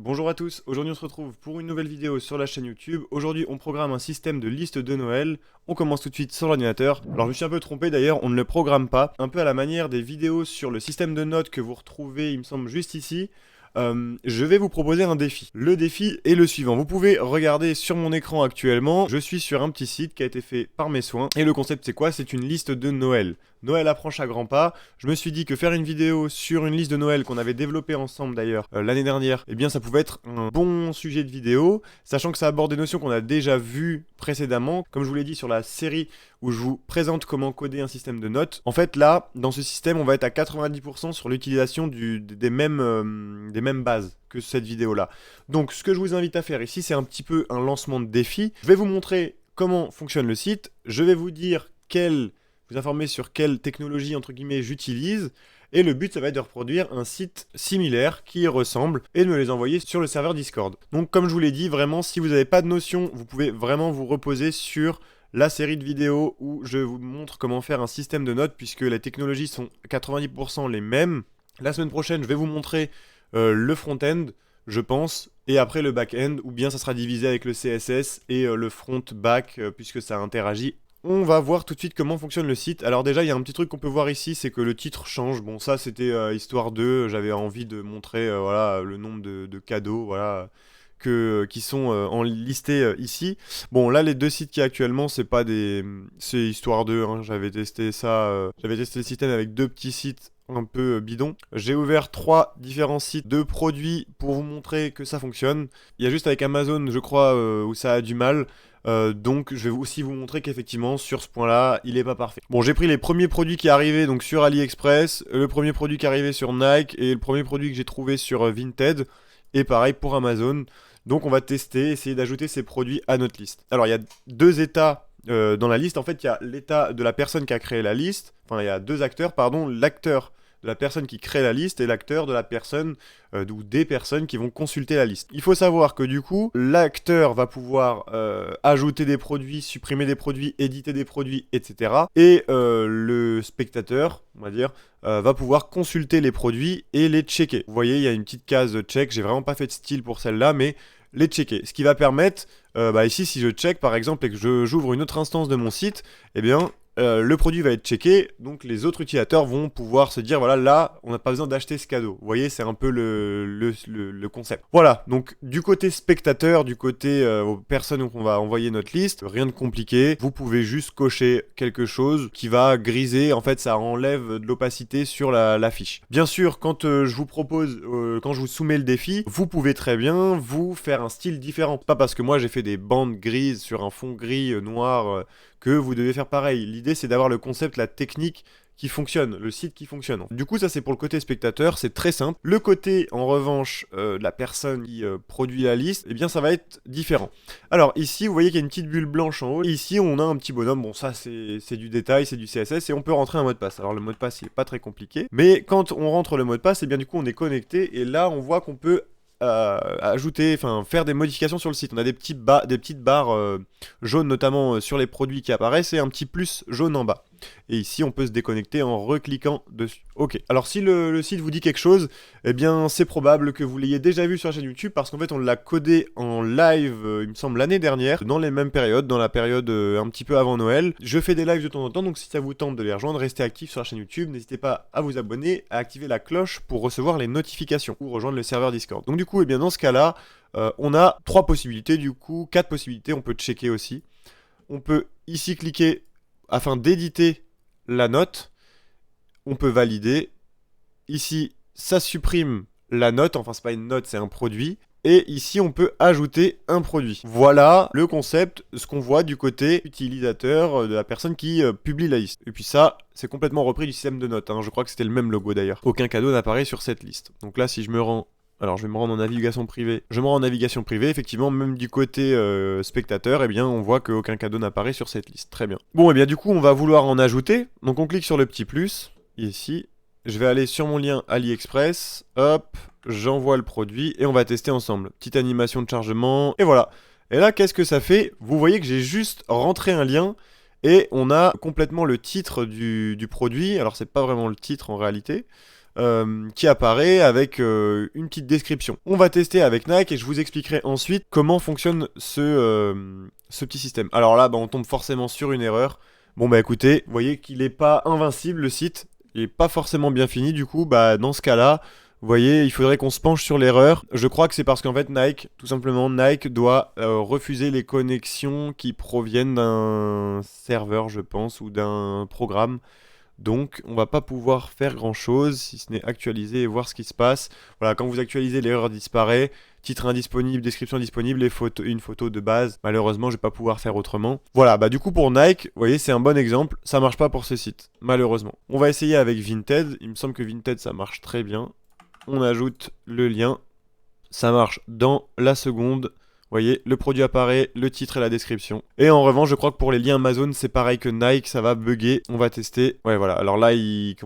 Bonjour à tous, aujourd'hui on se retrouve pour une nouvelle vidéo sur la chaîne YouTube. Aujourd'hui on programme un système de liste de Noël. On commence tout de suite sur l'ordinateur. Alors je me suis un peu trompé d'ailleurs, on ne le programme pas. Un peu à la manière des vidéos sur le système de notes que vous retrouvez, il me semble, juste ici. Je vais vous proposer un défi. Le défi est le suivant. Vous pouvez regarder sur mon écran actuellement. Je suis sur un petit site qui a été fait par mes soins. Et le concept c'est quoi? C'est une liste de Noël. Noël approche à grands pas. Je me suis dit que faire une vidéo sur une liste de Noël qu'on avait développée ensemble d'ailleurs l'année dernière, eh bien ça pouvait être un bon sujet de vidéo, sachant que ça aborde des notions qu'on a déjà vues précédemment, comme je vous l'ai dit sur la série où je vous présente comment coder un système de notes. En fait là, dans ce système, on va être à 90% sur l'utilisation des mêmes bases que cette vidéo là. Donc ce que je vous invite à faire ici, c'est un petit peu un lancement de défi. Je vais vous montrer comment fonctionne le site, je vais vous dire vous informer sur quelle technologie, entre guillemets, j'utilise. Et le but, ça va être de reproduire un site similaire qui y ressemble et de me les envoyer sur le serveur Discord. Donc, comme je vous l'ai dit, vraiment, si vous n'avez pas de notion, vous pouvez vraiment vous reposer sur la série de vidéos où je vous montre comment faire un système de notes, puisque les technologies sont 90% les mêmes. La semaine prochaine, je vais vous montrer le front-end, je pense, et après le back-end, ou bien ça sera divisé avec le CSS et le front-back, puisque ça interagit. On va voir tout de suite comment fonctionne le site. Alors déjà, il y a un petit truc qu'on peut voir ici, c'est que le titre change. Bon, ça, c'était histoire de... J'avais envie de montrer voilà, le nombre de cadeaux voilà, qui sont listés ici. Bon, là, les deux sites qui actuellement, c'est pas des... C'est histoire de... Hein. J'avais testé ça... J'avais testé le système avec deux petits sites un peu bidons. J'ai ouvert 3 différents sites de produits pour vous montrer que ça fonctionne. Il y a juste avec Amazon, je crois, où ça a du mal. Donc je vais aussi vous montrer qu'effectivement sur ce point là il est pas parfait. Bon, j'ai pris les premiers produits qui arrivaient donc sur AliExpress, le premier produit qui arrivait sur Nike et le premier produit que j'ai trouvé sur Vinted, et pareil pour Amazon. Donc on va tester, essayer d'ajouter ces produits à notre liste. Alors il y a deux états dans la liste. En fait, il y a l'état de la personne qui a créé la liste, enfin il y a deux acteurs, pardon, l'acteur de la personne qui crée la liste et l'acteur de la personne ou des personnes qui vont consulter la liste. Il faut savoir que du coup, l'acteur va pouvoir ajouter des produits, supprimer des produits, éditer des produits, etc. Et le spectateur, on va dire, va pouvoir consulter les produits et les checker. Vous voyez, il y a une petite case check, j'ai vraiment pas fait de style pour celle-là, mais les checker. Ce qui va permettre, ici, si je check par exemple et que j'ouvre une autre instance de mon site, eh bien, le produit va être checké, donc les autres utilisateurs vont pouvoir se dire, voilà, là, on n'a pas besoin d'acheter ce cadeau. Vous voyez, c'est un peu le concept. Voilà, donc du côté spectateur, du côté aux personnes qu'on va envoyer notre liste, rien de compliqué. Vous pouvez juste cocher quelque chose qui va griser, en fait, ça enlève de l'opacité sur la fiche. Bien sûr, quand je vous propose, quand je vous soumets le défi, vous pouvez très bien vous faire un style différent. Pas parce que moi j'ai fait des bandes grises sur un fond gris, noir, que vous devez faire pareil. L'idée, c'est d'avoir le concept, la technique qui fonctionne, le site qui fonctionne. Du coup, ça c'est pour le côté spectateur, c'est très simple. Le côté, en revanche, de la personne qui produit la liste, eh bien ça va être différent. Alors ici, vous voyez qu'il y a une petite bulle blanche en haut. Et ici, on a un petit bonhomme. Bon, ça c'est du détail, c'est du CSS et on peut rentrer un mot de passe. Alors le mot de passe, il est pas très compliqué. Mais quand on rentre le mot de passe, eh bien du coup, on est connecté et là, on voit qu'on peut ajouter, enfin faire des modifications sur le site. On a des petites barres jaunes notamment sur les produits qui apparaissent et un petit plus jaune en bas. Et ici on peut se déconnecter en recliquant dessus. Ok, alors si le site vous dit quelque chose, eh bien c'est probable que vous l'ayez déjà vu sur la chaîne YouTube parce qu'en fait on l'a codé en live, il me semble l'année dernière, dans les mêmes périodes, dans la période un petit peu avant Noël. Je fais des lives de temps en temps, donc si ça vous tente de les rejoindre, restez actifs sur la chaîne YouTube, n'hésitez pas à vous abonner, à activer la cloche pour recevoir les notifications ou rejoindre le serveur Discord. Donc du coup, eh bien dans ce cas-là, on a 3 possibilités, du coup 4 possibilités, on peut checker aussi. On peut ici cliquer afin d'éditer la note, on peut valider. Ici, ça supprime la note, enfin c'est pas une note, c'est un produit. Et ici, on peut ajouter un produit. Voilà le concept, ce qu'on voit du côté utilisateur de la personne qui publie la liste. Et puis ça, c'est complètement repris du système de notes, hein. Je crois que c'était le même logo d'ailleurs. Aucun cadeau n'apparaît sur cette liste. Donc là, si je me rends... Alors je vais me rendre en navigation privée. Je me rends en navigation privée, effectivement, même du côté spectateur, eh bien on voit qu'aucun cadeau n'apparaît sur cette liste. Très bien. Bon, et bien du coup, on va vouloir en ajouter. Donc on clique sur le petit plus, ici. Je vais aller sur mon lien AliExpress. Hop, j'envoie le produit et on va tester ensemble. Petite animation de chargement, et voilà. Et là, qu'est-ce que ça fait? Vous voyez que j'ai juste rentré un lien et on a complètement le titre du produit. Alors c'est pas vraiment le titre en réalité. qui apparaît avec une petite description. On va tester avec Nike et je vous expliquerai ensuite comment fonctionne ce petit système. Alors là, on tombe forcément sur une erreur. Bon bah écoutez, vous voyez qu'il n'est pas invincible le site, il n'est pas forcément bien fini, du coup dans ce cas-là, vous voyez, il faudrait qu'on se penche sur l'erreur. Je crois que c'est parce qu'en fait Nike, tout simplement, Nike doit refuser les connexions qui proviennent d'un serveur, je pense, ou d'un programme. Donc on va pas pouvoir faire grand chose si ce n'est actualiser et voir ce qui se passe. Voilà, quand vous actualisez, l'erreur disparaît. Titre indisponible, description disponible, une photo de base. Malheureusement, je vais pas pouvoir faire autrement. Voilà, du coup pour Nike, vous voyez, c'est un bon exemple. Ça marche pas pour ce site, malheureusement. On va essayer avec Vinted. Il me semble que Vinted, ça marche très bien. On ajoute le lien. Ça marche dans la seconde. Vous voyez, le produit apparaît, le titre et la description. Et en revanche, je crois que pour les liens Amazon, c'est pareil que Nike, ça va bugger. On va tester. Ouais, voilà. Alors là, il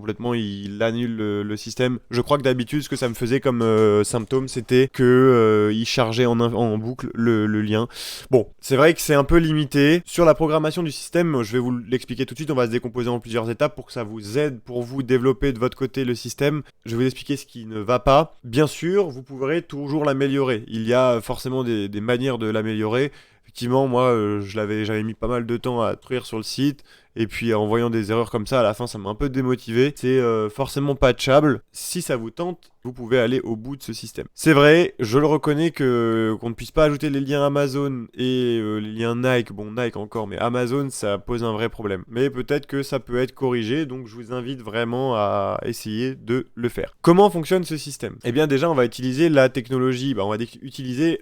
annule le système. Je crois que d'habitude, ce que ça me faisait comme symptôme, c'était que il chargeait en boucle le lien. Bon, c'est vrai que c'est un peu limité. Sur la programmation du système, je vais vous l'expliquer tout de suite. On va se décomposer en plusieurs étapes pour que ça vous aide, pour vous développer de votre côté le système. Je vais vous expliquer ce qui ne va pas. Bien sûr, vous pourrez toujours l'améliorer. Il y a forcément des manière de l'améliorer. Effectivement, moi, j'avais mis pas mal de temps à truire sur le site, et puis en voyant des erreurs comme ça, à la fin, ça m'a un peu démotivé. C'est forcément patchable. Si ça vous tente, vous pouvez aller au bout de ce système. C'est vrai, je le reconnais qu'on ne puisse pas ajouter les liens Amazon et les liens Nike. Bon, Nike encore, mais Amazon, ça pose un vrai problème. Mais peut-être que ça peut être corrigé, donc je vous invite vraiment à essayer de le faire. Comment fonctionne ce système? Eh bien, déjà, on va utiliser la technologie, on va utiliser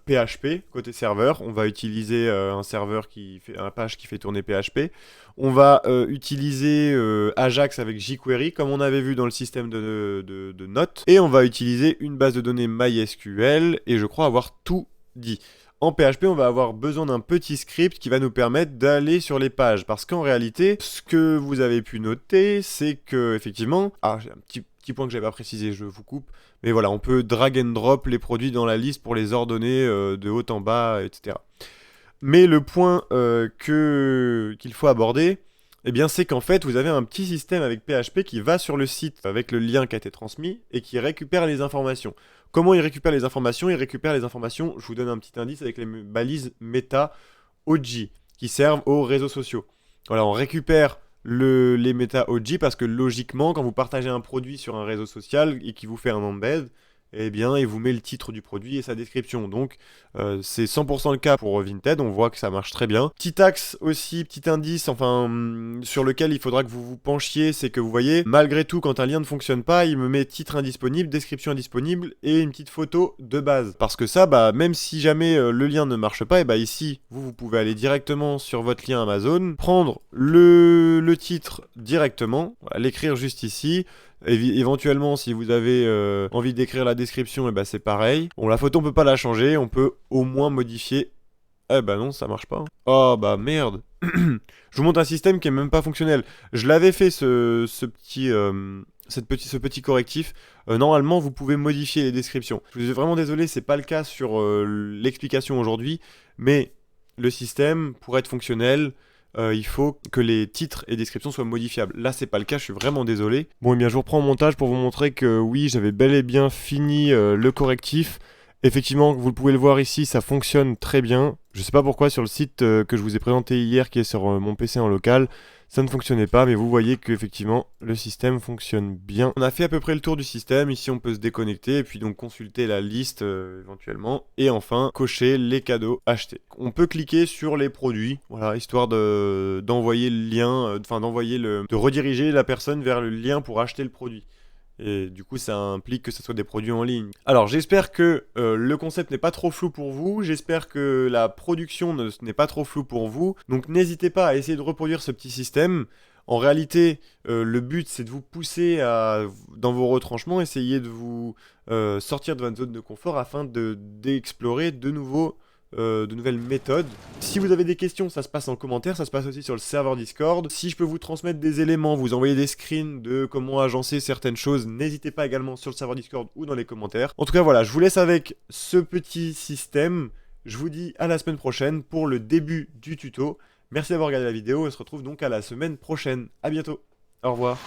PHP côté serveur. On va utiliser un page qui fait tourner PHP. On va utiliser Ajax avec jQuery, comme on avait vu dans le système de notes. Et on va utiliser une base de données MySQL, et je crois avoir tout dit. En PHP, on va avoir besoin d'un petit script qui va nous permettre d'aller sur les pages. Parce qu'en réalité, ce que vous avez pu noter, c'est que, effectivement... Ah, j'ai un petit point que je n'avais pas précisé, je vous coupe. Mais voilà, on peut drag and drop les produits dans la liste pour les ordonner de haut en bas, etc. Mais le point qu'il faut aborder, eh bien, c'est qu'en fait, vous avez un petit système avec PHP qui va sur le site avec le lien qui a été transmis et qui récupère les informations. Comment il récupère les informations? Il récupère les informations, je vous donne un petit indice, avec les balises Meta OG qui servent aux réseaux sociaux. Voilà, on récupère les Meta OG parce que logiquement, quand vous partagez un produit sur un réseau social et qui vous fait un embed, eh bien, il vous met le titre du produit et sa description. Donc, c'est 100% le cas pour Vinted. On voit que ça marche très bien. Petit axe aussi, petit indice, sur lequel il faudra que vous vous penchiez, c'est que vous voyez, malgré tout, quand un lien ne fonctionne pas, il me met titre indisponible, description indisponible et une petite photo de base. Parce que ça, même si jamais le lien ne marche pas, et ici, vous pouvez aller directement sur votre lien Amazon, prendre le titre directement, l'écrire juste ici. Éventuellement, si vous avez envie d'écrire la description, c'est pareil. Bon, la photo, on peut pas la changer, on peut au moins modifier. Non, ça marche pas. Oh merde. Je vous montre un système qui est même pas fonctionnel. Je l'avais fait ce petit correctif. Normalement, vous pouvez modifier les descriptions. Je suis vraiment désolé, c'est pas le cas sur l'explication aujourd'hui, mais le système, pour être fonctionnel, il faut que les titres et descriptions soient modifiables. Là, c'est pas le cas, je suis vraiment désolé. Bon, bien, je vous reprends au montage pour vous montrer que oui, j'avais bel et bien fini le correctif. Effectivement, vous pouvez le voir ici, ça fonctionne très bien. Je sais pas pourquoi sur le site que je vous ai présenté hier, qui est sur mon PC en local, ça ne fonctionnait pas, mais vous voyez qu'effectivement, le système fonctionne bien. On a fait à peu près le tour du système. Ici, on peut se déconnecter et puis donc consulter la liste éventuellement. Et enfin, cocher les cadeaux achetés. On peut cliquer sur les produits, voilà, histoire d'envoyer le lien, de rediriger la personne vers le lien pour acheter le produit. Et du coup, ça implique que ce soit des produits en ligne. Alors, j'espère que le concept n'est pas trop flou pour vous. J'espère que la production n'est pas trop floue pour vous. Donc, n'hésitez pas à essayer de reproduire ce petit système. En réalité, le but, c'est de vous pousser dans vos retranchements, essayer de vous sortir de votre zone de confort afin d'explorer de nouvelles méthodes. Si vous avez des questions, ça se passe en commentaire, ça se passe aussi sur le serveur Discord. Si je peux vous transmettre des éléments, vous envoyer des screens de comment agencer certaines choses, n'hésitez pas également sur le serveur Discord ou dans les commentaires. En tout cas, voilà, je vous laisse avec ce petit système. Je vous dis à la semaine prochaine pour le début du tuto. Merci d'avoir regardé la vidéo et on se retrouve donc à la semaine prochaine. À bientôt. Au revoir.